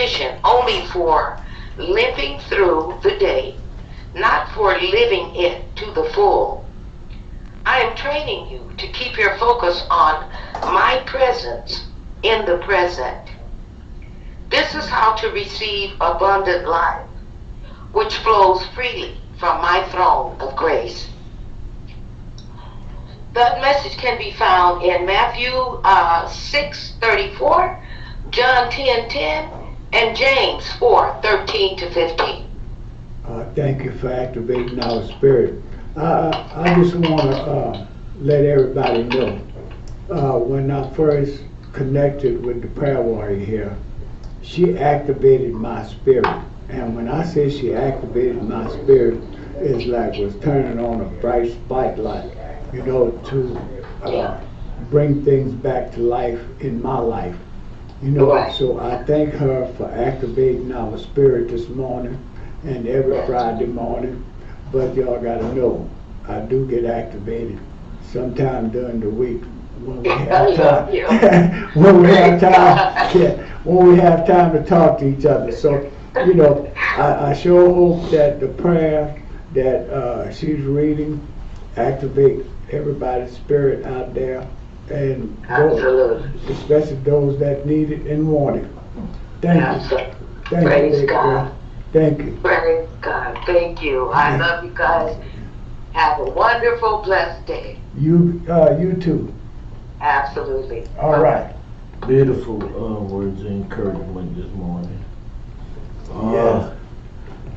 position only for limping through the day, not for living it to the full. I am training you to keep your focus on my presence in the present. This is how to receive abundant life, which flows freely from my throne of grace. That message can be found in Matthew 6:34, John 10:10, and James 4:13 to 15. Thank you for activating our spirit. I just want to let everybody know, when I first connected with the prayer warrior here, she activated my spirit. And when I say she activated my spirit, it's like was turning on a bright spotlight, to bring things back to life in my life. So I thank her for activating our spirit this morning and every Friday morning. But y'all gotta know, I do get activated sometime during the week when we have time. when we have time to talk to each other. So, I sure hope that the prayer that she's reading activate everybody's spirit out there, and especially those that need it and want it. Thank you. Praise God. Thank you. Praise God. Thank you. I love you guys. Have a wonderful, blessed day. You too. Absolutely. All right. Beautiful words of encouragement this morning. Yes.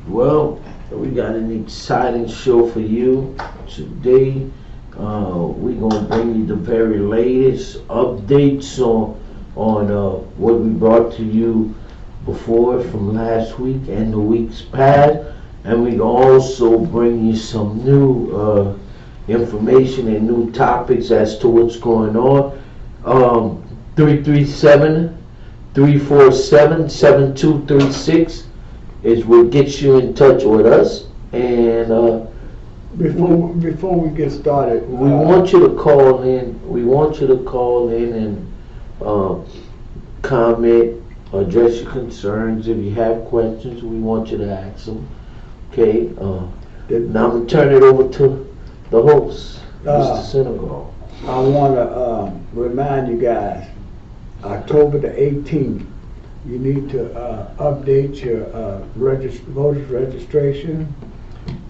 Well, we got an exciting show for you today. We're gonna bring you the very latest updates on what we brought to you before from last week and the weeks past, and we also bring you some new information and new topics as to what's going on. 337-347-7236 is what gets you in touch with us. And before we get started, we want you to call in. We want you to call in and comment, address your concerns. If you have questions, we want you to ask them. Okay. Now I'm gonna turn it over to the host, Mr. Senegal. I want to remind you guys, October the 18th, you need to update your voters registration.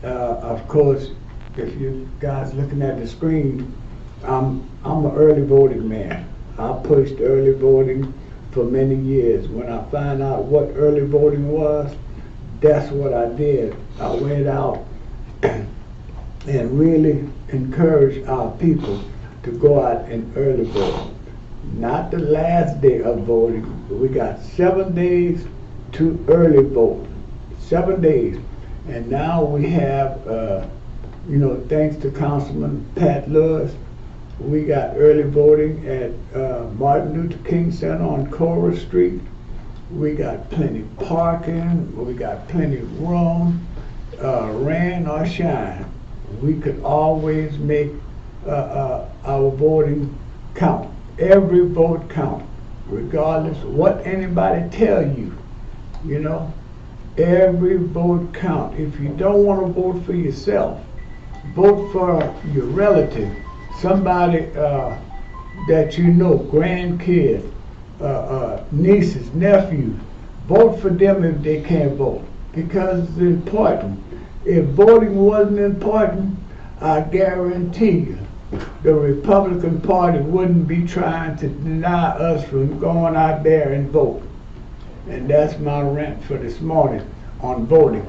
Of course, if you guys looking at the screen, I'm an early voting man. I pushed early voting for many years. When I found out what early voting was, that's what I did. I went out and really encouraged our people to go out and early vote. Not the last day of voting. We got 7 days to early vote. 7 days. And now we have, thanks to Councilman Pat Lewis, we got early voting at Martin Luther King Center on Cora Street. We got plenty parking. We got plenty of room. Rain or shine, we could always make our voting count. Every vote count, regardless of what anybody tell you. Every vote count. If you don't want to vote for yourself, vote for your relative, somebody that grandkids, nieces, nephews. Vote for them if they can't vote, because it's important. If voting wasn't important, I guarantee you the Republican Party wouldn't be trying to deny us from going out there and vote. And that's my rant for this morning on voting.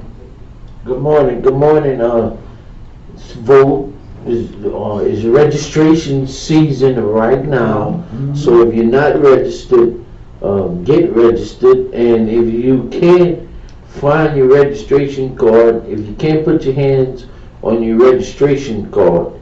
Good morning. Vote is registration season right now. Mm-hmm. So if you're not registered, get registered. And if you can't find your registration card, if you can't put your hands on your registration card,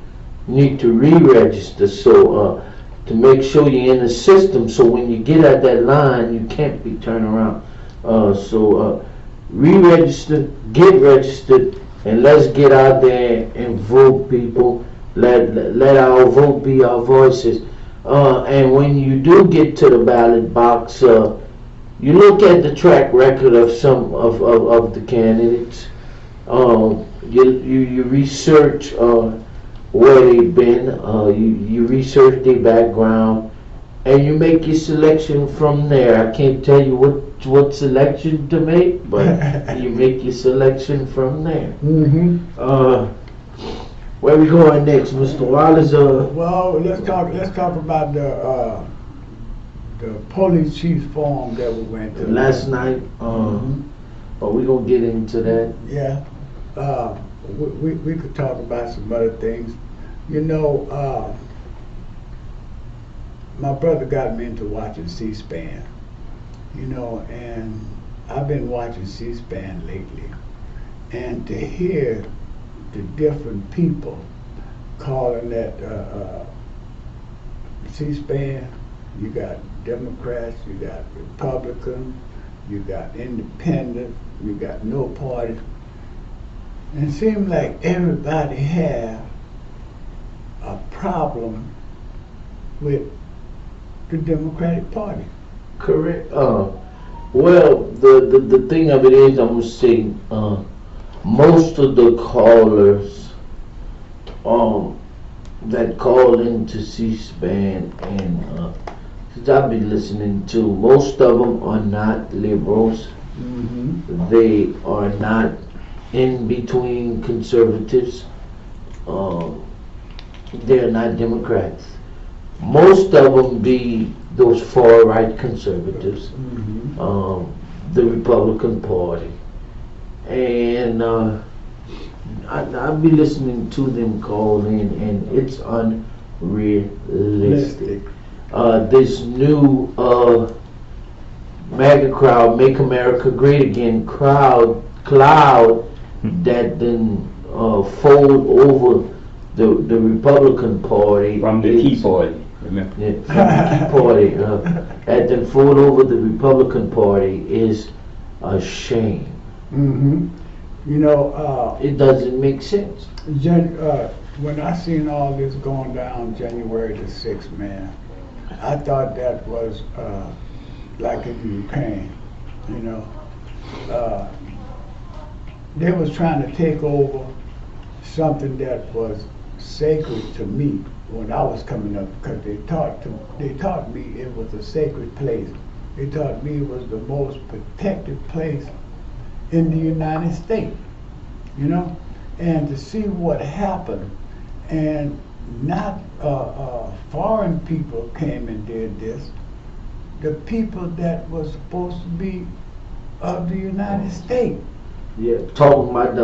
you need to re-register. So to make sure you're in the system, so when you get at that line, you can't be turned around. So re-register, get registered, and let's get out there and vote, people. Let our vote be our voices. And when you do get to the ballot box, you look at the track record of some of the candidates. You research where they've been. You research their background, and you make your selection from there. I can't tell you what selection to make, but you make your selection from there. Mm-hmm. Where we going next, Mr. Wallace? Well, let's talk about the police chief's forum that we went to Last night. Are we gonna get into that? Yeah. We could talk about some other things. You know, my brother got me into watching C-SPAN. You know, and I've been watching C-SPAN lately, and to hear the different people calling that C-SPAN, you got Democrats, you got Republicans, you got independent, you got no party. And it seems like everybody have a problem with the Democratic Party. Correct. Well, the thing of it is, I'm gonna say, most of the callers, that call into C-SPAN and I've been listening to, most of them are not liberals. Mm-hmm. They are not in between conservatives. They're not Democrats. Most of them be those far right conservatives, the Republican Party, and I'll be listening to them call in, and it's unrealistic. This new MAGA crowd, Make America Great Again cloud that then fold over the Republican Party from the Tea Party. Yeah, from the Tea Party, that then fold over the Republican Party is a shame. Mm-hmm. You know, it doesn't make sense. When I seen all this going down January the 6th, man, I thought that was like in Ukraine, you know. They was trying to take over something that was sacred to me when I was coming up, because they taught me it was a sacred place. They taught me it was the most protected place in the United States, you know. And to see what happened, and not foreign people came and did this, the people that was supposed to be of the United States. Yeah, talking about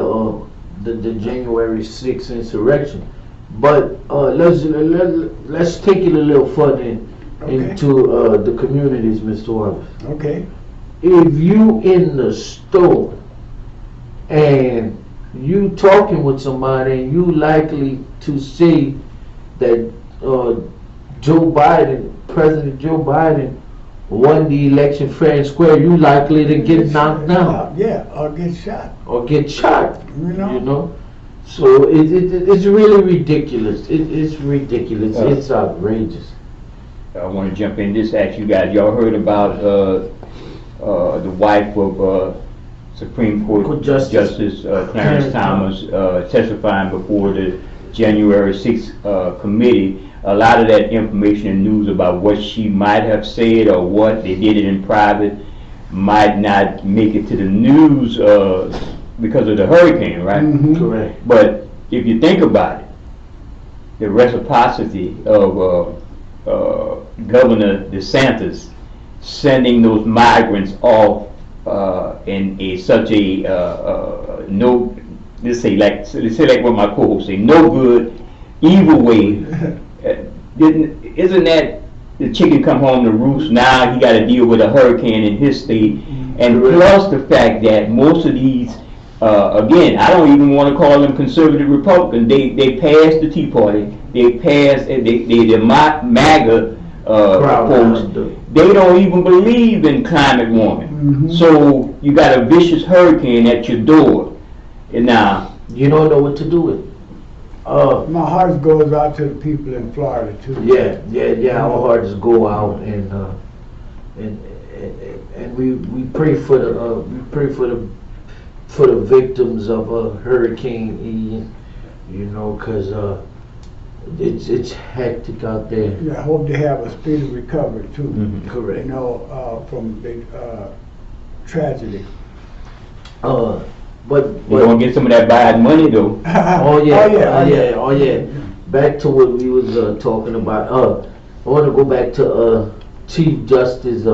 the January 6th insurrection, but let's take it a little further into the communities, Mr. Wallace. Okay. If you in the store and you talking with somebody and you likely to say that President Joe Biden won the election fair and square, you likely to get knocked down. Yeah, or get shot. Or get shot. You know? So it's really ridiculous. It's ridiculous. It's outrageous. I want to jump in. Just ask you guys. Y'all heard about the wife of Supreme Court Justice Clarence Thomas testifying before the January 6th committee? A lot of that information and news about what she might have said or what they did it in private might not make it to the news because of the hurricane, right? Mm-hmm. Correct. But if you think about it, the reciprocity of Governor DeSantis sending those migrants off in such a no, let's say like what my co-host say, no good, evil way. Isn't that the chicken come home to roost? Now he got to deal with a hurricane in his state, and plus the fact that most of these, again, I don't even want to call them conservative Republicans. They passed the Tea Party. They passed the MAGA folks. They don't even believe in climate warming. Mm-hmm. So you got a vicious hurricane at your door, and now you don't know what to do with it. My heart goes out to the people in Florida too. Yeah. Our hearts go out, and and we pray for the victims of Hurricane Ian, you know, because it's hectic out there. Yeah, I hope they have a speedy recovery too. Mhm. Correct. You know, from the tragedy. But You're gonna get some of that bad money though. Oh yeah. Back to what we was talking about. I want to go back to Chief Justice.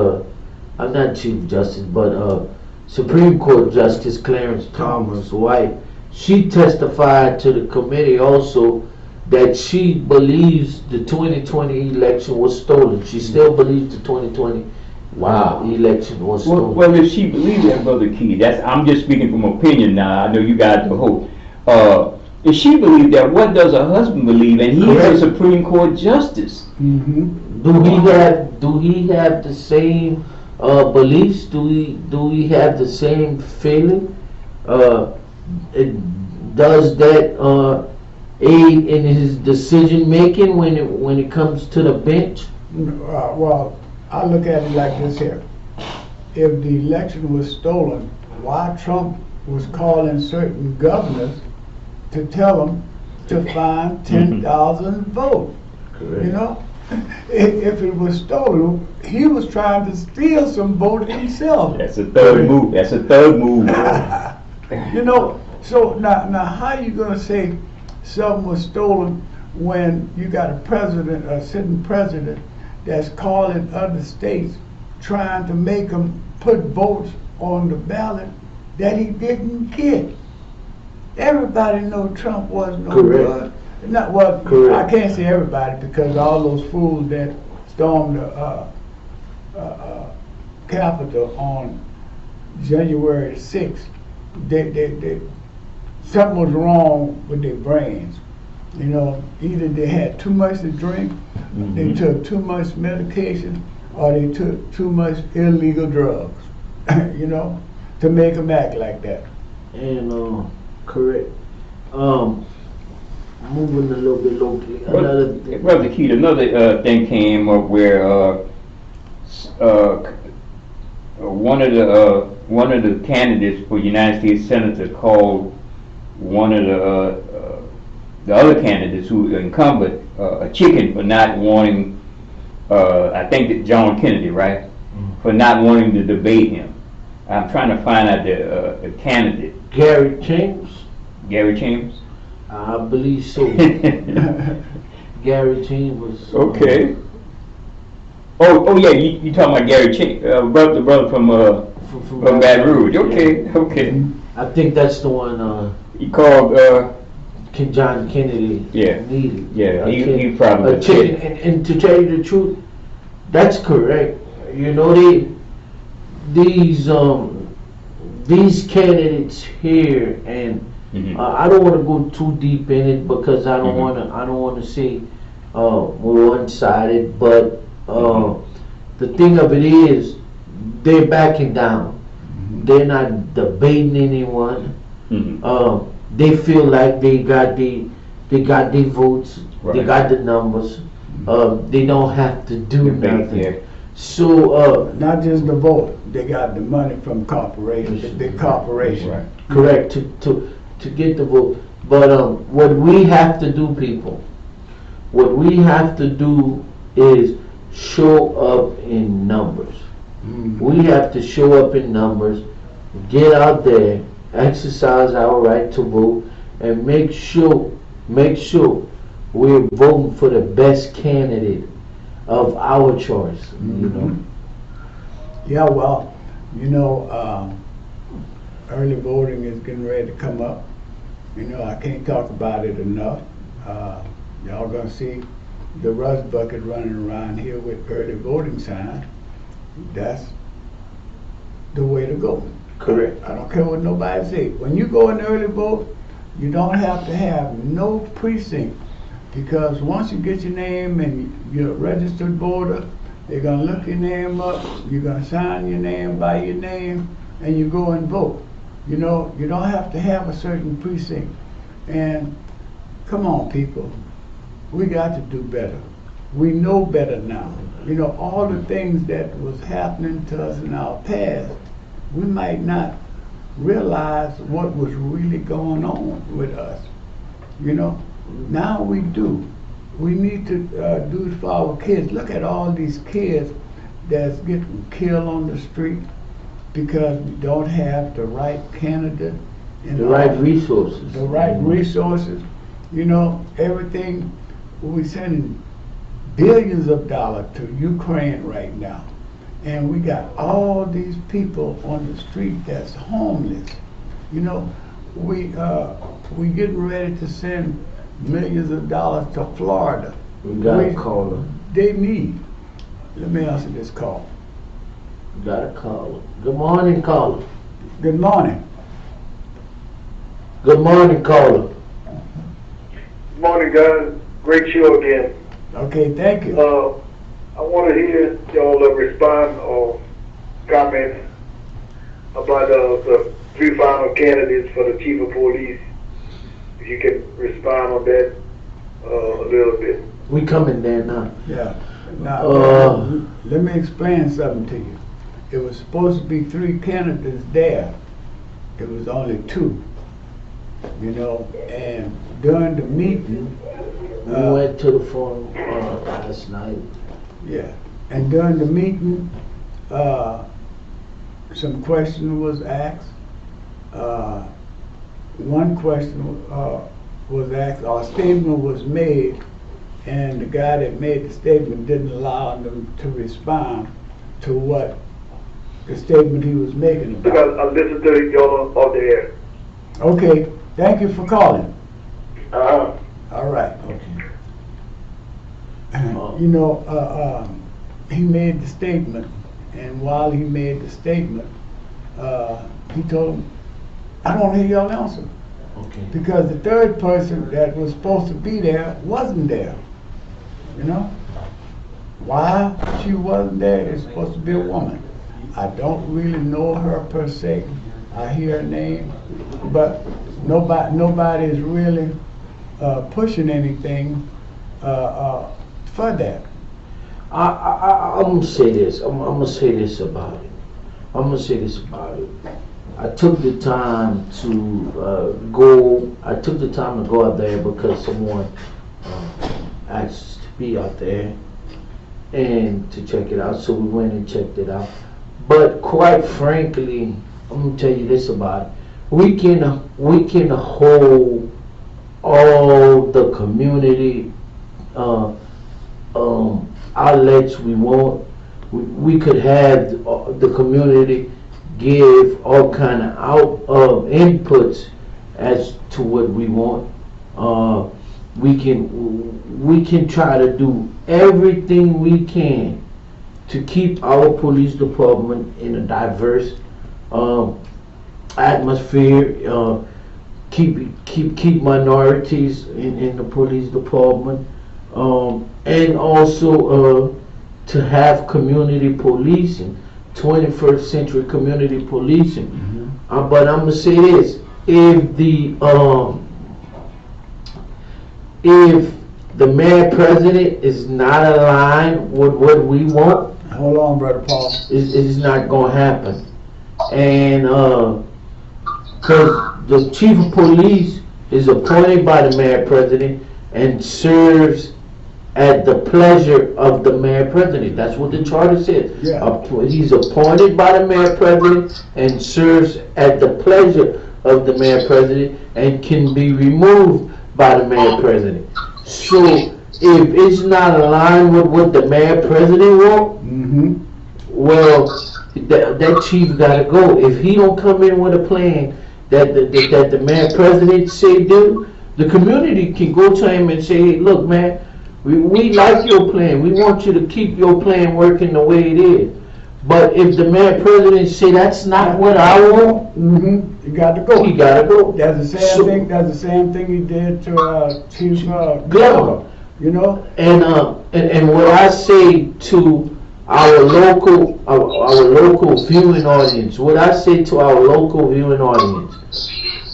I'm not Chief Justice, but Supreme Court Justice Clarence Thomas' wife. She testified to the committee also that she believes the 2020 election was stolen. She still believes the 2020 election was stolen. Well, if she believes that, Brother Key, I'm just speaking from opinion now. I know you got the hope. If she believes that, what does her husband believe? And he is a Supreme Court justice. Mm-hmm. Do he have the same beliefs? Do we have the same feeling? Does that aid in his decision making when it comes to the bench? Well, I look at it like this here. If the election was stolen, why Trump was calling certain governors to tell them to find 10,000 votes? Correct. You know? If it was stolen, he was trying to steal some votes himself. That's a third move. You know, so now how you gonna say something was stolen when you got a sitting president that's calling other states trying to make them put votes on the ballot that he didn't get? Everybody know Trump was no good. Not well. Correct. I can't say everybody because all those fools that stormed the Capitol on January 6th, they something was wrong with their brains. You know, either they had too much to drink, they took too much medication, or they took too much illegal drugs. You know, to make them act like that. And correct. Moving a little bit locally. Brother Keith, another thing came up where one of the candidates for United States Senator called one of the other candidates who are incumbent a chicken for not wanting. I think that John Kennedy, right, for not wanting to debate him. I'm trying to find out the candidate. Gary Chambers. Gary Chambers. I believe so. Gary Chambers. Okay. Oh yeah, you talking about Gary Chambers, the brother from Baton Rouge. Okay. I think that's the one. He called John Kennedy. Yeah. Needed. Yeah. He probably. And to tell you the truth, that's correct. You know, these candidates here, and I don't want to go too deep in it because I don't want to say we're one-sided, but the thing of it is they're backing down. They're not debating anyone. They feel like they got the votes, they got the numbers. They don't have to do nothing. Yeah. So Not just the vote, they got the money from corporations, the big corporation. Right. correct, to get the vote. But what we have to do, people, what we have to do is show up in numbers. We have to show up in numbers, get out there, exercise our right to vote, and make sure we're voting for the best candidate of our choice. You know. Yeah, well, you know, early voting is getting ready to come up. You know, I can't talk about it enough. Y'all gonna see the rust bucket running around here with early voting signs. That's the way to go. Correct. I don't care what nobody say. When you go in early vote, you don't have to have no precinct, because once you get your name and you're a registered voter, they're gonna look your name up, you're gonna sign your name by your name, and you go and vote. You know, you don't have to have a certain precinct. And come on, people, we got to do better. We know better now. You know, all the things that was happening to us in our past, we might not realize what was really going on with us. You know, now we do. We need to do it for our kids. Look at all these kids that's getting killed on the street because we don't have the right candidate. The right resources. The right resources. You know, everything, we're sending billions of dollars to Ukraine right now. And we got all these people on the street that's homeless. You know, we getting ready to send millions of dollars to Florida. We got a caller. They need. Let me answer this call. We got a caller. Good morning, caller. Good morning. Good morning, caller. Good morning, guys. Great show again. Okay, thank you. I want to hear y'all respond or comment about the three final candidates for the chief of police. If you can respond on that a little bit. We coming there now. Yeah. Now, let me explain something to you. It was supposed to be 3 candidates there. It was only 2. You know, and during the meeting, We went to the forum last night. yeah, and during the meeting, some question was asked. One question was asked, or a statement was made, and the guy that made the statement didn't allow them to respond to what the statement he was making I about. I listened to y'all on the air. Okay, thank you for calling. Uh-huh. All right. You know, he made the statement, and while he made the statement, he told him, I don't hear y'all answer. Okay. Because the third person that was supposed to be there wasn't there. You know? Why she wasn't there is supposed to be a woman. I don't really know her per se. I hear her name, but nobody is really pushing anything for that. I'm gonna say this. I'm gonna say this about it. I took the time to go. I took the time to go out there because someone asked to be out there and to check it out. So we went and checked it out. But quite frankly, I'm gonna tell you this about it. We can hold all the community outlets we want. We could have the community give all kind of inputs as to what we want. We can try to do everything we can to keep our police department in a diverse atmosphere. Keep minorities in the police department, and also to have community policing, 21st century community policing. Mm-hmm. But I'm gonna say this: if the mayor president is not aligned with what we want, hold on, Brother Paul. it's not gonna happen. And because the chief of police is appointed by the mayor president and serves at the pleasure of the mayor president. That's what the charter says. Yeah. He's appointed by the mayor president and serves at the pleasure of the mayor president and can be removed by the mayor president. So if it's not aligned with what the mayor president wants, Mm-hmm. well, that chief gotta go. If he don't come in with a plan that the mayor president say do, the community can go to him and say, hey, look, man, we like your plan. We want you to keep your plan working the way it is. But if the mayor president say that's not what I want, Mm-hmm. You got to go. he gotta go. That's the same thing. That's the same thing he did to Chief Glover. You know. And what I say to our local viewing audience,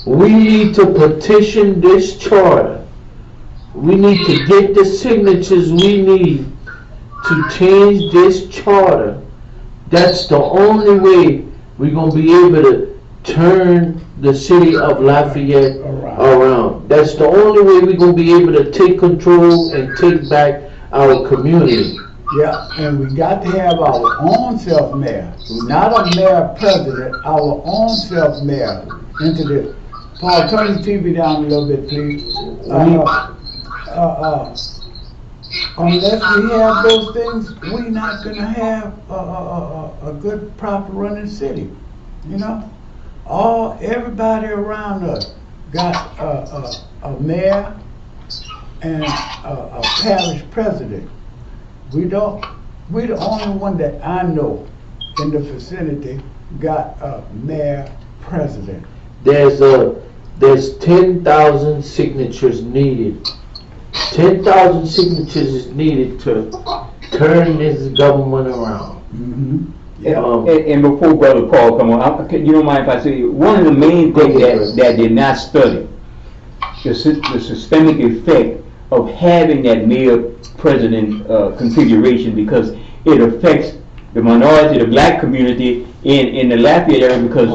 we need to petition this charter We need to get the signatures we need to change this charter. That's the only way we're going to be able to turn the city of Lafayette around. That's the only way we're going to be able to take control and take back our community. Yeah, and we got to have our own self-mayor, not a mayor-president, our own self-mayor into this. Paul, turn the TV down a little bit, please. Unless we have those things, we're not gonna have a good, proper running city, you know? Everybody around us got a mayor and a parish president. We're the only one that I know in the vicinity got a mayor president. There's 10,000 signatures needed. 10,000 signatures is needed to turn this government around. Mm-hmm. And before Brother Paul come on, you don't mind if I say, one of the main things that did not study the systemic effect of having that mayor-president configuration, because it affects the minority, the black community in the Lafayette area, because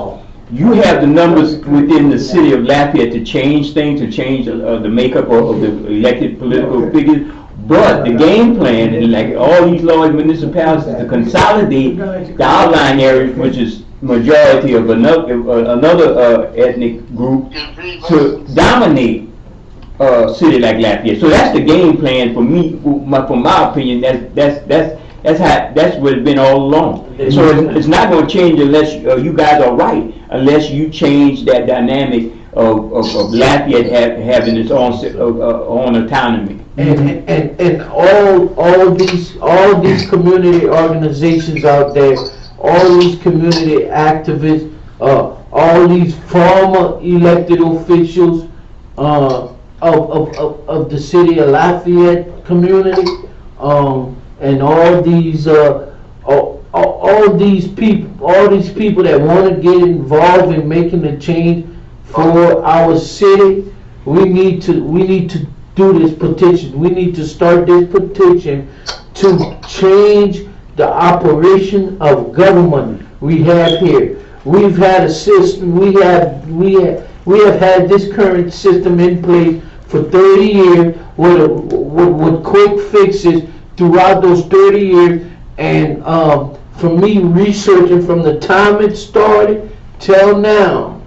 you have the numbers within the city of Lafayette to change things, to change the makeup of the elected political figures. But the game plan, and like all these large municipalities, is to consolidate the outlying areas, which is majority of another ethnic group, to dominate a city like Lafayette. So that's the game plan for me. From my opinion, that's what it's been all along. So it's not going to change unless you guys are right, unless you change that dynamic of Lafayette having its own autonomy. And all these community organizations out there, all these community activists, all these former elected officials of the city of Lafayette community, and all these people that want to get involved in making a change for our city, we need to do this petition. We need to start this petition to change the operation of government we have here. We've had a system. We have had this current system in place for 30 years with quick fixes throughout those 30 years. And for me, researching from the time it started till now,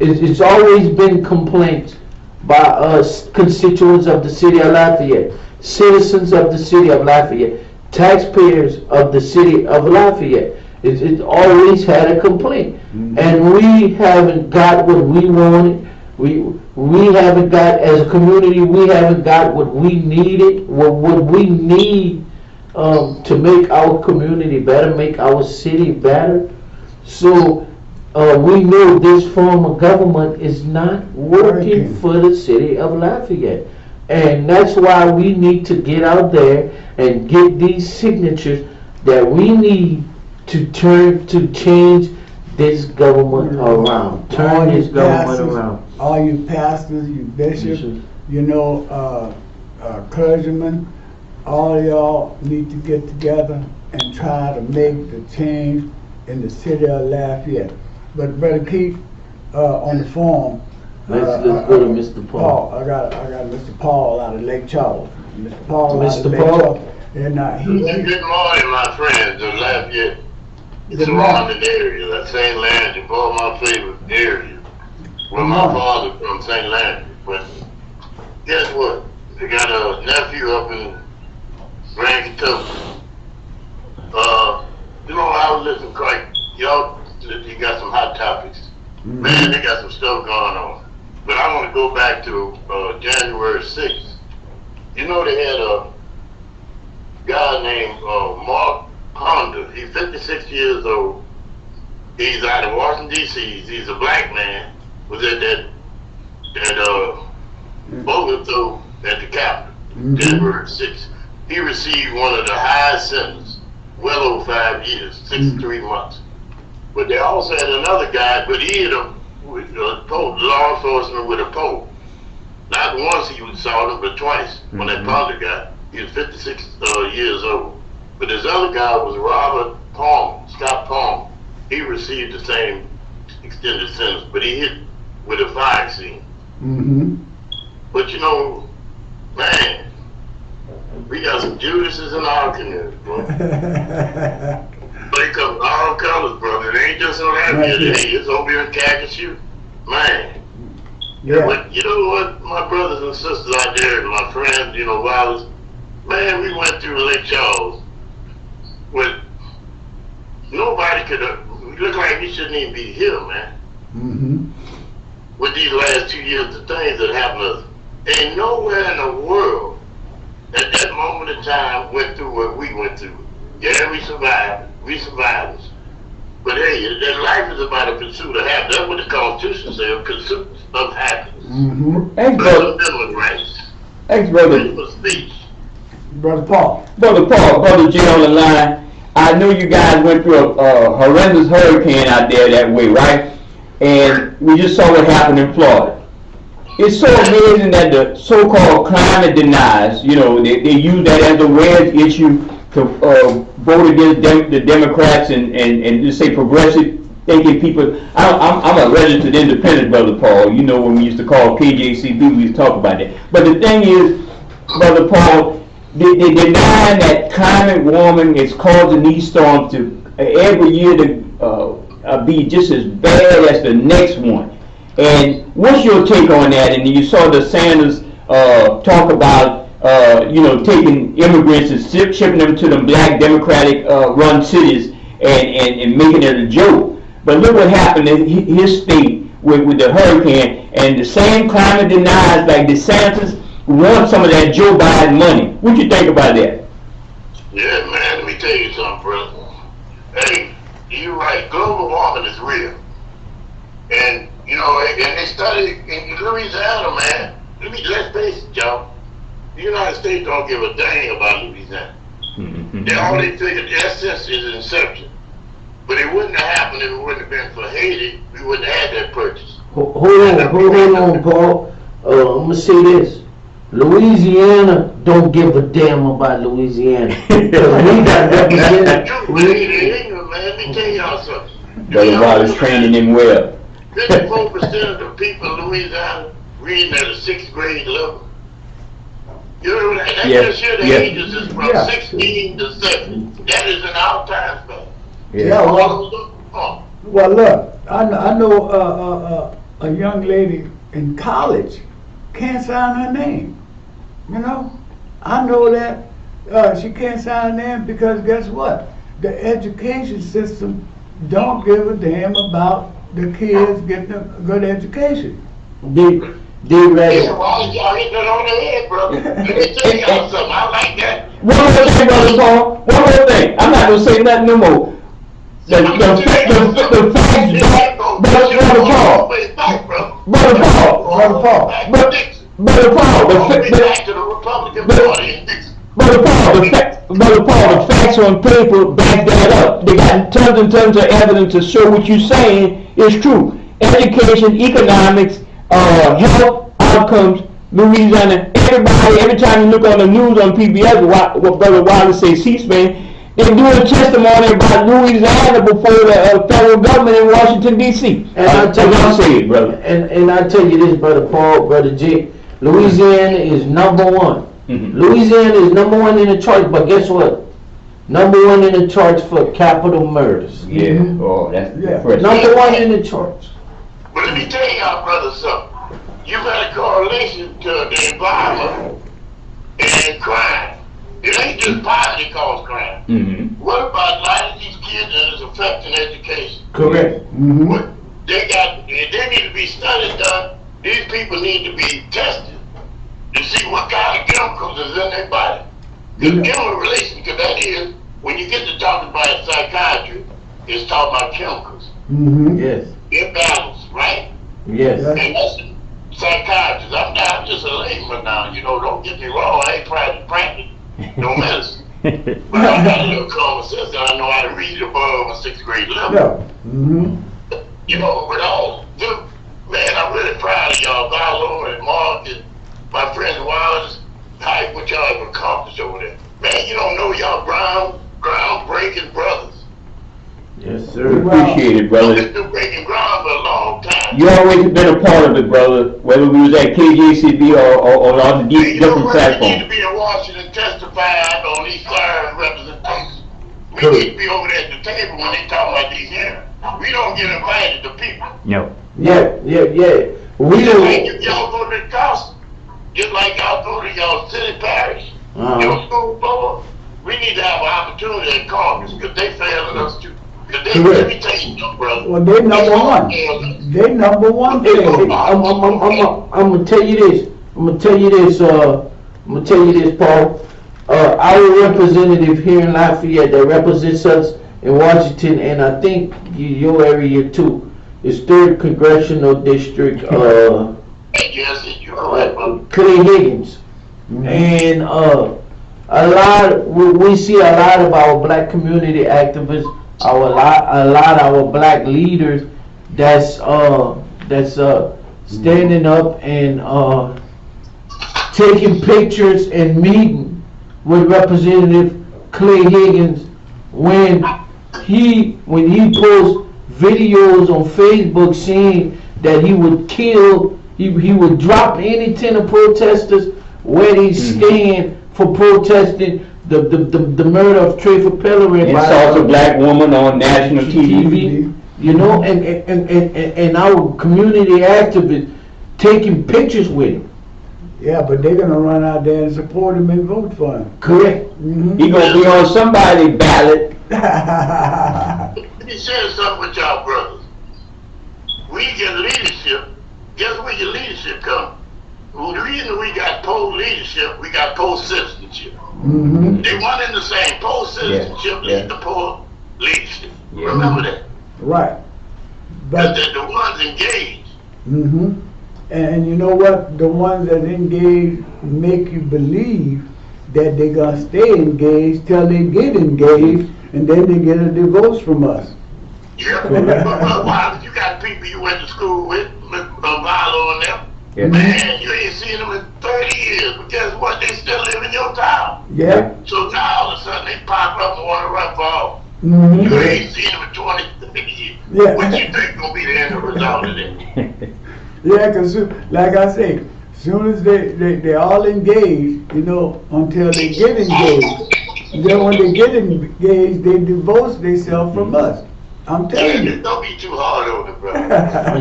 it's always been complaints by us constituents of the city of Lafayette, citizens of the city of Lafayette, taxpayers of the city of Lafayette. It always had a complaint. Mm-hmm. And we haven't got what we wanted. We haven't got, as a community, we haven't got what we needed, what we need to make our community better, make our city better. So we know this form of government is not working for the city of Lafayette. And that's why we need to get out there and get these signatures that we need to change this government around. Turn this government around. All you pastors, you bishops, you know, clergymen, all y'all need to get together and try to make the change in the city of Lafayette. But Brother Keith, on the form, let's go to Mr. Paul. I got Mr. Paul out of Lake Charles. Mr. Paul. And good morning, my friends of Lafayette. It's surrounding area, that St. Landry, all my favorite area. Where my father from, St. Landry. But guess what? They got a nephew up in Grand Kentucky. You know, I was listening, Craig. Y'all, you got some hot topics. Mm-hmm. Man, they got some stuff going on. But I want to go back to January 6th. You know, they had a guy named Mark Honda. He's 56 years old. He's out of Washington, D.C. He's a black man. Was at that Bogota at the Capitol, January 6th. He received one of the highest sentences, well over 5 years, 63 months. But they also had another guy, but he had a pole, law enforcement with a pole. Not not once he saw them, but twice. When that father got, he was 56 years old. But this other guy was Robert Palmer, Scott Palmer. He received the same extended sentence, but he hit with a fire scene. But you know, man, we got some Judases in our community, bro. They come all colors, brother. It ain't just on that here. It's over here in Calcasieu. Man. Yeah. But you know what, my brothers and sisters out there, and my friends, you know, violence, man, we went through Lake Charles with nobody could look like we shouldn't even be here, man. With these last 2 years, the things that happened to us. Ain't nowhere in the world at that moment in time went through what we went through. Yeah, we survived. We survivors. But hey, that life is about a pursuit of happiness. That's what the Constitution says, a pursuit of happiness. Thanks, brother. Thanks, brother. Speech. Brother Paul. Brother J on the line. I know you guys went through a horrendous hurricane out there that way, right? And we just saw what happened in Florida. It's so amazing that the so-called climate deniers, you know, they use that as a wedge issue to vote against the Democrats and just say progressive thinking people. I'm a registered independent, Brother Paul. You know, when we used to call KJCB, we used to talk about that. But the thing is, Brother Paul, they deny that climate warming is causing these storms to every year to be just as bad as the next one. And what's your take on that? And you saw the Sanders talk about, you know, taking immigrants and shipping them to the black Democratic run cities and making it a joke. But look what happened in his state with the hurricane, and the same climate deniers like DeSantis want some of that Joe Biden money. What you think about that? Yeah, man, let me tell you something, brother. Hey, you're right. Global warming is real. And, you know, and they studied in Louisiana, man. Let's face it, y'all. The United States don't give a dang about Louisiana. They only figured essence is inception. But it wouldn't have happened if it wouldn't have been for Haiti. We wouldn't have had that purchase. Hold on, Paul. I'm going to say this. Louisiana don't give a damn about Louisiana. We got represented. Let me tell y'all something. Brother Wallace training him well. 54% of the people in Louisiana reading at a 6th grade level. You know that? That just the ages is from 16 to 7. That is in our time span. Well, look, I know a young lady in college can't sign her name. You know, I know that she can't sign her name because guess what? The education system don't give a damn about the kids getting a good education. They ready. Y'all hitting it on the head, brother. Let me tell y'all something. I like that. One more thing, Brother Paul. One more thing. I'm not going to say nothing no more. The facts back, Brother Paul. The facts on paper back that up. They got tons and tons of evidence to show what you're saying is true. Education, economics, health outcomes, Louisiana, everybody, every time you look on the news on PBS, what Brother Wallace says, C-SPAN, they're doing testimony about Louisiana before the federal government in Washington, D.C. And I tell you this, Brother Paul, Brother J, Louisiana is number one. Louisiana is number one in the charts, but guess what? Number one in the charts for capital murders. Oh, that's first. Number one in the charts. But let me tell y'all, brother, something. You got a correlation to the environment and crime. It ain't just poverty cause crime. What about a lot of these kids that is affecting education? Correct. What they need to be studies done. These people need to be tested to see what kind of chemicals is in their body. Because chemical relation, because that is, when you get to talking about psychiatry, it's talking about chemicals. Yes. Imbalance, right? Yes. And that's psychiatrist. I'm just a layman now, you know, don't get me wrong, I ain't practice no medicine. But I got a little common sense and I know how to read above a 6th grade level. You know, with all due, man, I'm really proud of y'all, Valo and Mark and sir. Appreciate it, I've brother. been breaking ground for a long time. You always been a part of it, brother. Whether we was at KJCB or on the Hey, you know different what? We need to platforms. be in Washington testifying on these siren representations. We Correct. need to be over there at the table when they talk about these hearings. We don't get invited to people. No. Yeah. We Just like don't. if y'all go to the council, just like y'all go to y'all city parish, your school board, we need to have an opportunity in Congress because they failing us too. Because they, Correct. let me tell you something, brother. Well, they number one. They number one Hey, thing. I'm gonna tell you this. I'm gonna tell you this, Paul. Our representative here in Lafayette that represents us in Washington, and I think your area too, is 3rd Congressional District, Yes, you're right, brother. Clay Higgins. And we see a lot of our black community activists, a lot of our black leaders that's standing up and taking pictures and meeting with Representative Clay Higgins when he posts videos on Facebook saying that he would kill, he would drop any 10 of protesters where they stand for protesting the murder of Trayvon Pellerin Insult a black woman on national TV. you know, and our community activists taking pictures with him. Yeah, but they're gonna run out there and support him and vote for him. Correct. He gonna be on somebody's ballot. Let me share something with y'all brothers. We get leadership. Guess where your leadership comes? Well, the reason we got poll leadership, we got poll citizenship. They one in the same. Poll citizenship leads to poll leadership. Remember that. Right. But But they're the ones engaged. and you know what? The ones that engage make you believe that they're gonna stay engaged till they get engaged, and then they get a divorce from us. Yeah. But why? You got people you went to school with, Valo and them. Yeah. Man, you ain't seen them in 30 years. But guess what? They still live in your town. Yeah. So now all of a sudden they pop up and want to run for office. Mhm. You ain't seen them in 20 years. Yeah. What you think gonna be the end result of that? Yeah, cause like I say, soon as they all engaged, you know, until they get engaged. Then when they get engaged, they divorce themselves from us. I'm telling you. Don't be too hard on it, brother.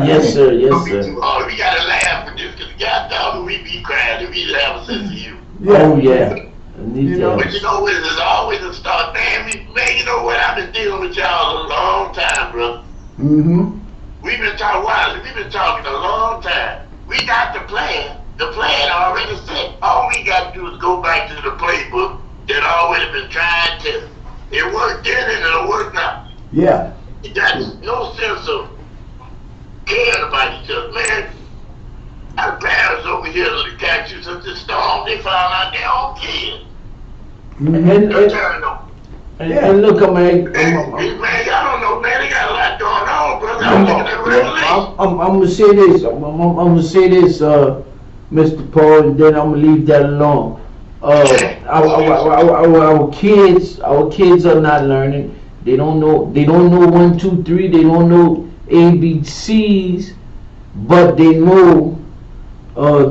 Yes, sir. Yes, Don't be sir. too hard. We gotta laugh at this, cause goddamn, we be crying if we have a sense of humor. Oh yeah. I need You know, But you know what? There's always a start. Man, you know what? I've been dealing with y'all a long time, brother. We've been talking wisely. We've been talking a long time. We got the plan. The plan already set. All we got to do is go back to the playbook that already been tried to. It worked then and it'll work now. Yeah. It got no sense of caring about each other. Man, our parents over here that got you since the storm, they found out their own kids. They're turned on. And look, man, Man, I don't know, man. They got a lot going on, brother. I'm looking at Revelation. I'm gonna say this. I'm gonna say this, Mr. Paul, and then I'm gonna leave that alone. Our kids are not learning. They don't know 1, 2, 3. They don't know ABCs, but they know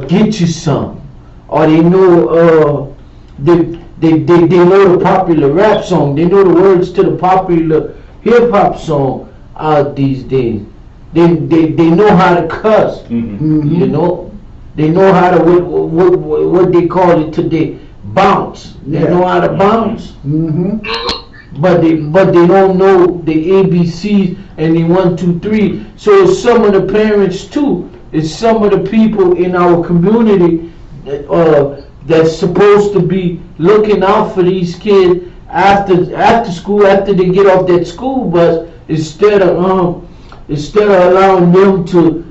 get you some, or they know they know the popular rap song. They know the words to the popular hip hop song out these days. They know how to cuss. You know, they know how to what they call it today, bounce. They know how to bounce. But they don't know the ABCs and the 1, 2, 3. So it's some of the parents too. It's some of the people in our community that's supposed to be looking out for these kids after school, after they get off that school bus, instead of allowing them to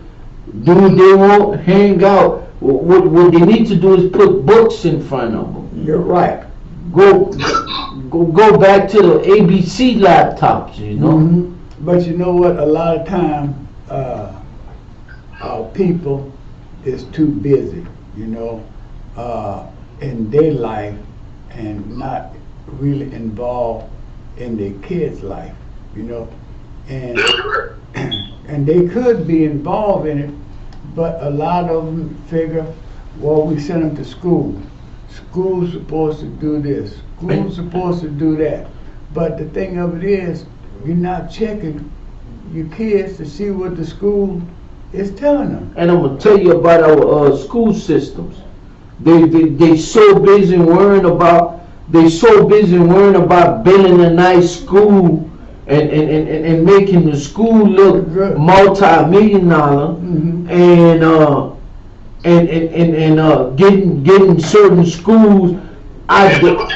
do what they want, hang out. What they need to do is put books in front of them. You're right. Go back to the ABC laptops, you know. But you know what? A lot of time, our people is too busy, you know, in their life and not really involved in their kids' life, you know. And That's right. and they could be involved in it, but a lot of them figure, well, we send them to school. School's supposed to do this. School's supposed to do that. But the thing of it is, you're not checking your kids to see what the school is telling them. And I'm gonna tell you about our school systems. They so busy worrying about building a nice school and making the school look multi-million dollar and getting certain schools It's about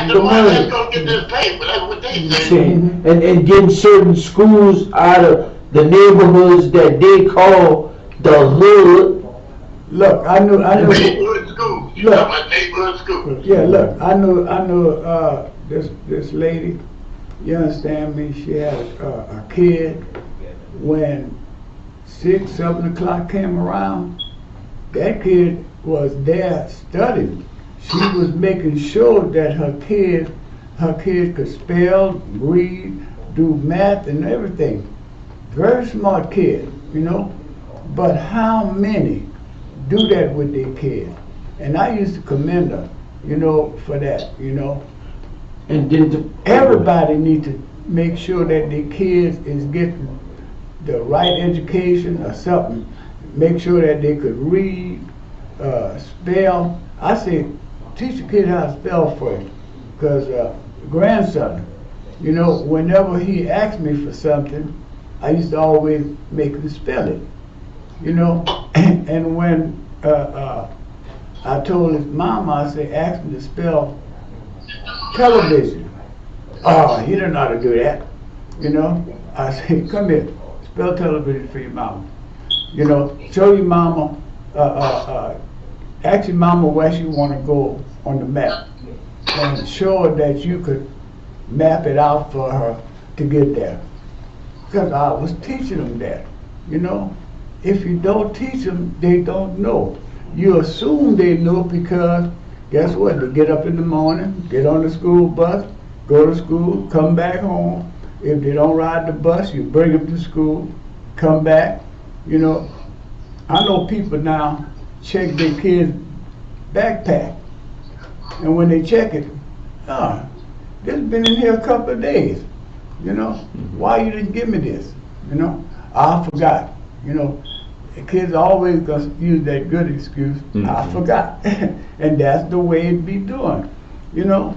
the money that's gonna get this paper. That's what they say. and getting certain schools out of the neighborhoods that they call the hood. Look, I knew. Neighborhood school. You talking about neighborhood school? Yeah, look, I knew this lady. You understand me? She had a kid. When 6, 7 o'clock came around, that kid was there studying. She was making sure that her kid could spell, read, do math and everything. Very smart kid, you know. But how many do that with their kids? And I used to commend her, you know, for that, you know. And then Everybody needs to make sure that their kids is getting the right education or something. Make sure that they could read, spell. I say, teach the kid how to spell first. Because grandson, you know, whenever he asked me for something, I used to always make him spell it. You know, and when I told his mama, I said, ask him to spell television. Oh, he didn't know how to do that. You know, I said, come here, spell television for your mama. You know, show your mama, ask your mama where she want to go on the map. And show her that you could map it out for her to get there. Because I was teaching them that, you know. If you don't teach them, they don't know. You assume they know because, guess what? They get up in the morning, get on the school bus, go to school, come back home. If they don't ride the bus, you bring them to school, come back. You know, I know people now check their kids' backpack. And when they check it, this has been in here a couple of days. You know, why you didn't give me this? You know, I forgot. You know, the kids always gonna use that good excuse, I forgot. And that's the way it be doing, you know.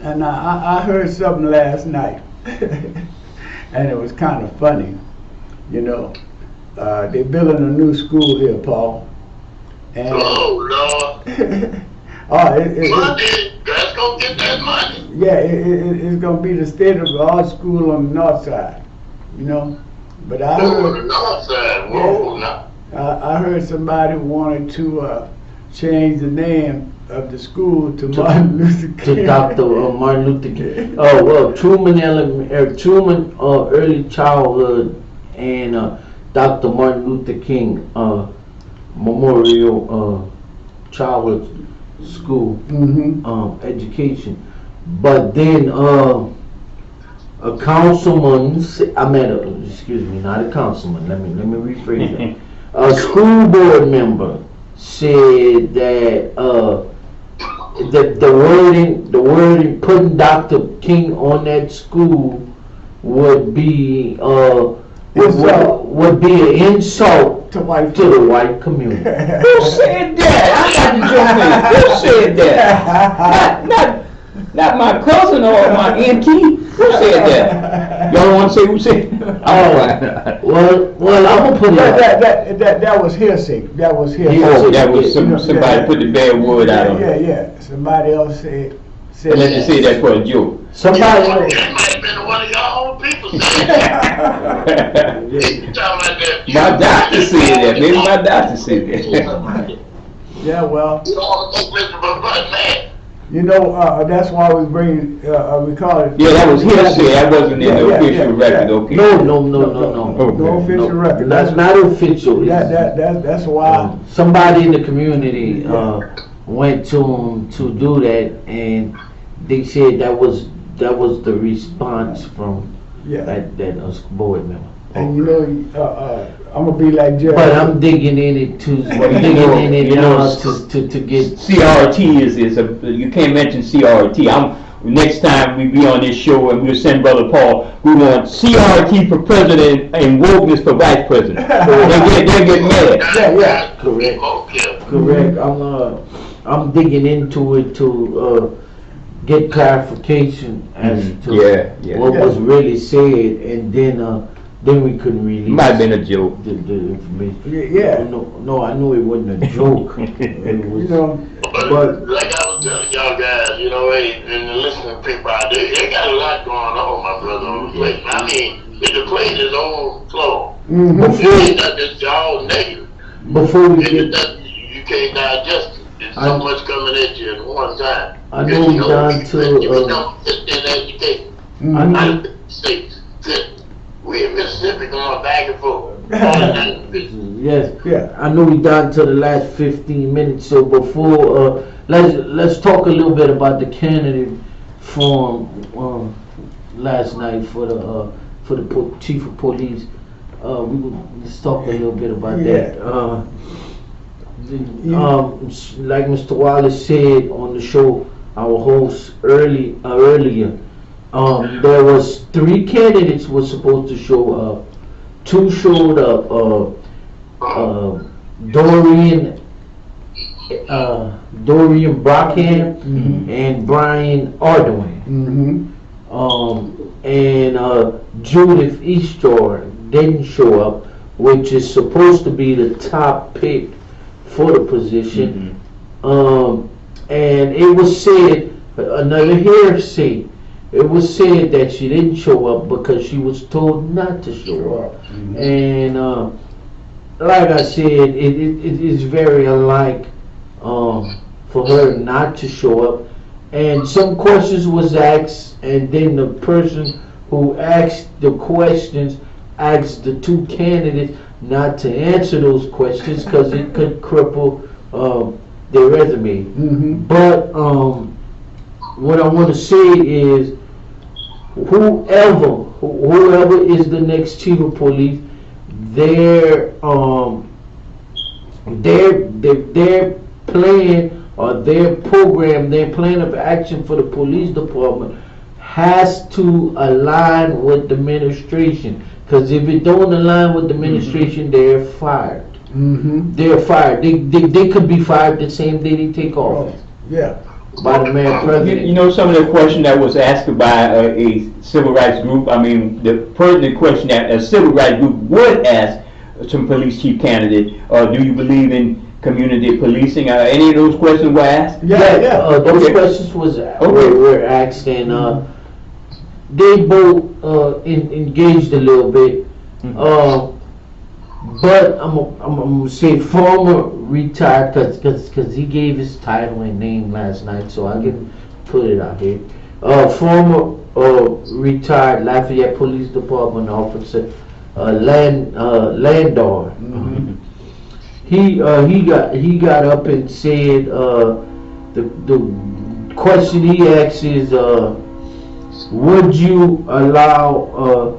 And I heard something last night, and it was kind of funny, you know. They're building a new school here, Paul. And oh, Lord. Money, that's gonna get that money. Yeah, it's gonna be the state-of-the-art school on the north side, you know. But I heard, the north side. Whoa, now. I heard somebody wanted to change the name of the school to Martin Luther King. To Dr. Martin Luther King. Oh well, Truman Early Childhood and Dr. Martin Luther King Memorial Childhood School education. But then a councilman, not a councilman, let me rephrase that. A school board member said that the wording putting Dr. King on that school would be would be an insult to the white community. Who said that? I got to jump in. Who said that? Not my cousin or my auntie. Who said that? Y'all want to say who said? Well, I'm gonna put it. That was hearsay. That was hearsay. Oh, that was somebody put the bad word out of it. Yeah. Somebody else said. Let's just say that's for a joke. Somebody. That might have been one of y'all own people saying that. You talking about that? My doctor said that. Maybe my doctor said that. Yeah, well. You all think Mr. Butt man. You know, that's why we bring, we call it. Yeah, that was hearsay. That wasn't in the official record. Okay. No. No official record. That's not official. That's why. Somebody in the community went to him to do that, and they said that was that was the response from Yeah. that board member. And you know, I'm gonna be like Judge. But I'm digging in it to to get. CRT is you can't mention CRT. Next time we be on this show and we'll send Brother Paul, we want CRT for president and wokeness for vice president. They'll get mad. Yeah. Correct. Okay. Correct. I'm digging into it to get clarification as to what was really said, and then we could release. Might have been a joke. The information. Yeah. No, I know it wasn't a joke. It was, You know, But like I was telling y'all guys, you know, hey, and the listening people out there, they got a lot going on, my brother, on the plate. I mean, the plate is on floor. mhm. It ain't nothing that's all negative. before we It's get, nothing you can't digest it. There's so much coming at you at one time. I know we down to. You know, just in education. I know. States. We in Mississippi going back and forth. Yes. Yeah. I know we down to the last 15 minutes. So before, let's talk a little bit about the candidate forum last night for the chief of police. Let's talk a little bit about that. Like Mr. Wallace said on the show, our host earlier, there was 3 candidates were supposed to show up. 2 showed up. Dorian Brockham and Brian Ardoin. And Judith Eastor didn't show up, which is supposed to be the top pick for the position. And it was said, another hearsay, it was said that she didn't show up because she was told not to show up. And like I said, it is very unlike for her not to show up. And some questions was asked, and then the person who asked the questions asked the 2 candidates not to answer those questions because it could cripple their resume. But what I want to say is, whoever is the next chief of police, their plan or their program, their plan of action for the police department has to align with the administration. Because if it don't align with the administration, they're fired. They're fired. They could be fired the same day they take office. Yeah. By the man president. You know, some of the question that was asked by a civil rights group, I mean, the pertinent question that a civil rights group would ask some police chief candidate, do you believe in community policing? Any of those questions were asked? Those questions were asked, and they both engaged a little bit. But I'm gonna say former retired, cause he gave his title and name last night, so I can put it out here. Former retired Lafayette Police Department officer, Landor. He got up and said the question he asked is, would you allow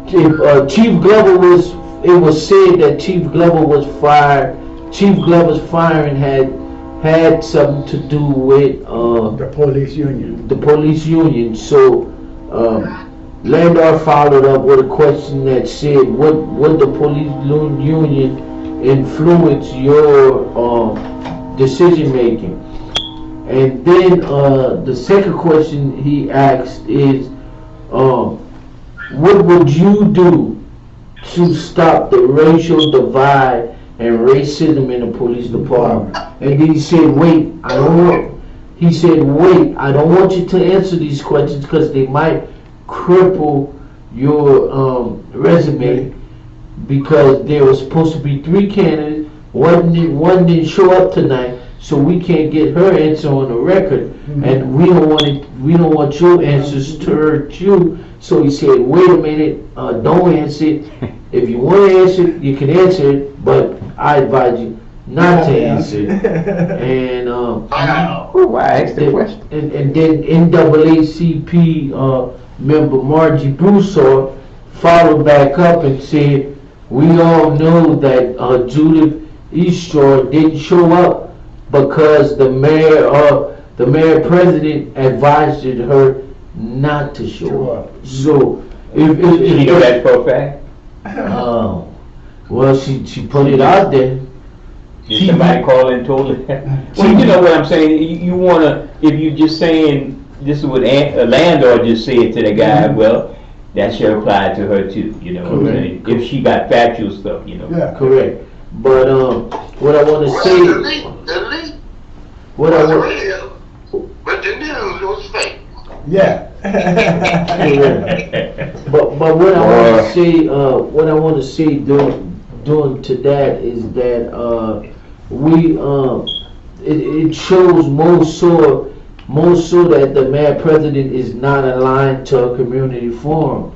if Chief Glover was? It was said that Chief Glover was fired. Chief Glover's firing had something to do with The police union. the police union. So Landor followed up with a question that said, would the police union influence your decision making? And then the second question he asked is, what would you do to stop the racial divide and racism in the police department? And then he said, wait, I don't want you to answer these questions because they might cripple your resume, because there was supposed to be 3 candidates. One didn't show up tonight, so we can't get her answer on the record, and we don't want your answers to hurt you. So he said, wait a minute, don't answer it. If you want to answer it, you can answer it, but I advise you not to answer. And Wow. Why I asked the question? and then NAACP member Margie Broussard followed back up and said, we all know that Judith Eastraw didn't show up because the mayor president advised her not to show up. So if You know that for a fact? well, she put it out there. Did somebody call and told her that? Well, you know what I'm saying? You wanna, if you just saying, this is what a landlord just said to the guy, well, that should apply to her too, you know what I'm saying? If she got factual stuff, you know. Yeah. Correct. But what I want to Well, say, the leak what I was want, real, but the news was fake. Yeah. but what I want to say, doing to that is that it shows more so that the mayor president is not aligned to a community forum.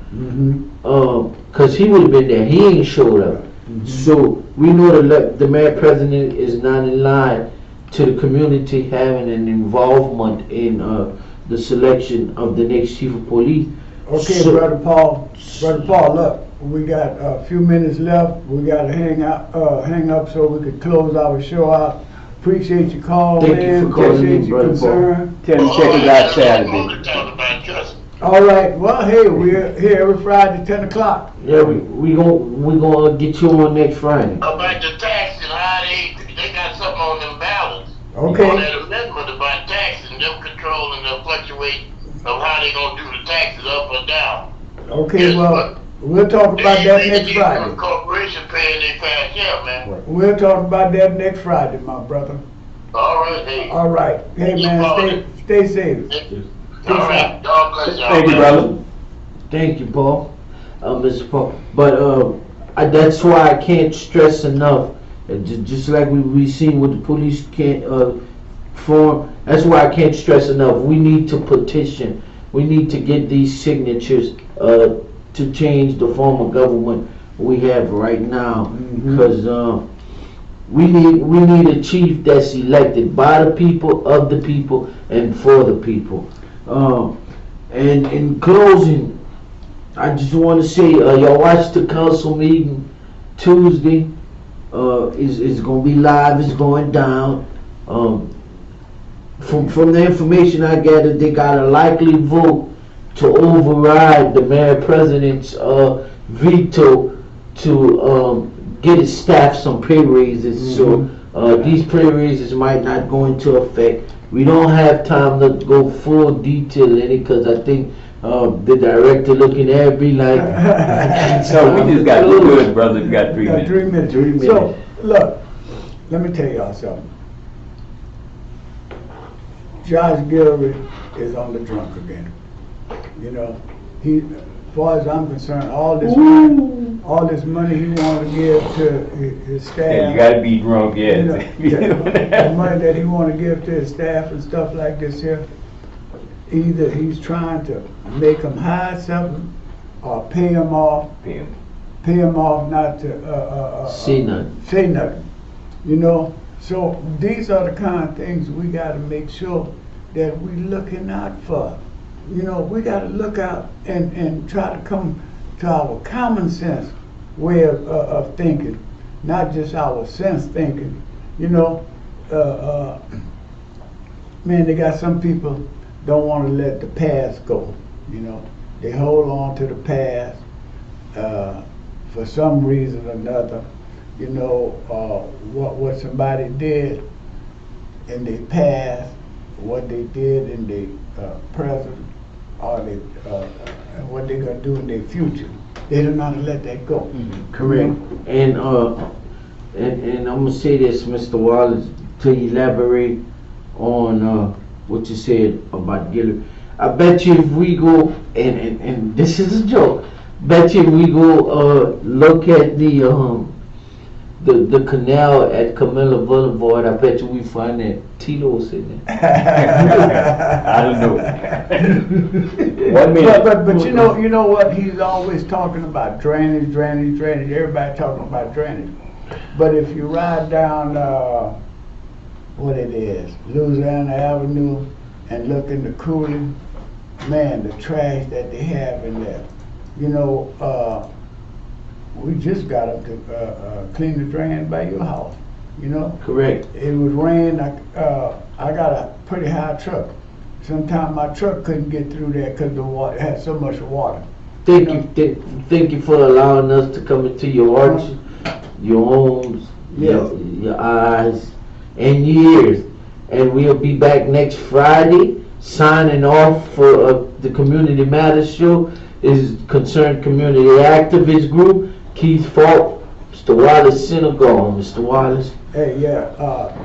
Cause he would have been there, he ain't showed up. So we know that the mayor president is not in line to the community having an involvement in the selection of the next chief of police. Okay, So- Brother Paul, look, we got a few minutes left. We gotta hang up so we could close our show out. Appreciate your call, Thank you man. for calling Appreciate in, your Brother Paul. concern. Tell them check us out Saturday. All right, well, hey, we're here every Friday, 10 o'clock. Yeah, we gonna get you on next Friday. About the tax and how they got something on them ballots. Okay. On that amendment about taxes and them controlling the fluctuate of how they gonna do the taxes up or down. Okay, Yes, well, we'll talk about that next Friday. Corporation paying their fair share, man. We'll talk about that next Friday, my brother. All right, hey. All right. Hey, man, stay safe. All right, God bless y'all. Thank you, brother. Thank you, Paul, Mr. Paul. But that's why I can't stress enough. Just like we seen with the police can't form. That's why I can't stress enough. We need to petition. We need to get these signatures to change the form of government we have right now. Because we need a chief that's elected by the people, of the people, and for the people. And in closing, I just want to say, y'all watch the council meeting Tuesday. It's going to be live. It's going down. From the information I gathered, they got a likely vote to override the mayor president's veto to get his staff some pay raises. So these pay raises might not go into effect. We don't have time to go full detail in it because I think the director looking at me like. So we just got good, brother. We got 3 Got minutes. 3 minutes. 3 minutes. So, look, let me tell y'all something. Josh Gilroy is on the drunk again. You know, he, as far as I'm concerned, all this money he wanted to give to his staff. Yeah, you gotta be drunk, yeah. The money that he want to give to his staff and stuff like this here, either he's trying to make them hide something or pay them off not to Say nothing. say nothing. You know, so these are the kind of things we got to make sure that we looking out for. You know, we got to look out and try to come to our common sense way of thinking, not just our sense thinking. You know, man, they got some people don't want to let the past go. You know, they hold on to the past for some reason or another. You know, what somebody did in their past, what they did in their present, or what they're gonna do in their future. They don't know how to let that go. Correct. And I'm gonna say this, Mr. Wallace, to elaborate on what you said about Gillard. I bet you if we go and this is a joke. Bet you if we go look at the canal at Camilla Boulevard, I bet you we find that Tito's in there. I don't know. 1 minute. But you know what? He's always talking about drainage. Everybody talking about drainage. But if you ride down, what it is, Louisiana Avenue, and look in the cooling, man, the trash that they have in there. You know, we just got them to clean the drain by your house, you know? Correct. It would rain, I got a pretty high truck. Sometimes my truck couldn't get through there because the water, it had so much water. Thank you for allowing us to come into your hearts, your homes, your eyes, and ears. And we'll be back next Friday. Signing off for the Community Matters Show is Concerned Community Activist Group, Keith Falk, Mr. Wallace Senegal. Mr. Wallace. Hey,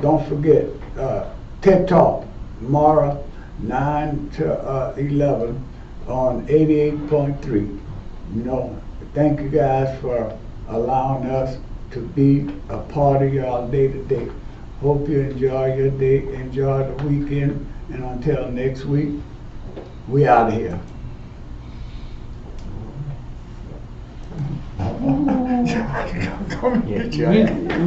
don't forget, TED Talk, tomorrow, 9 to 11 on 88.3. You know, thank you guys for allowing us to be a part of y'all day to day. Hope you enjoy your day, enjoy the weekend, and until next week, we out of here.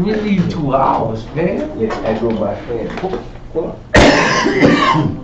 We need 2 hours, man. Yeah, I go by fast.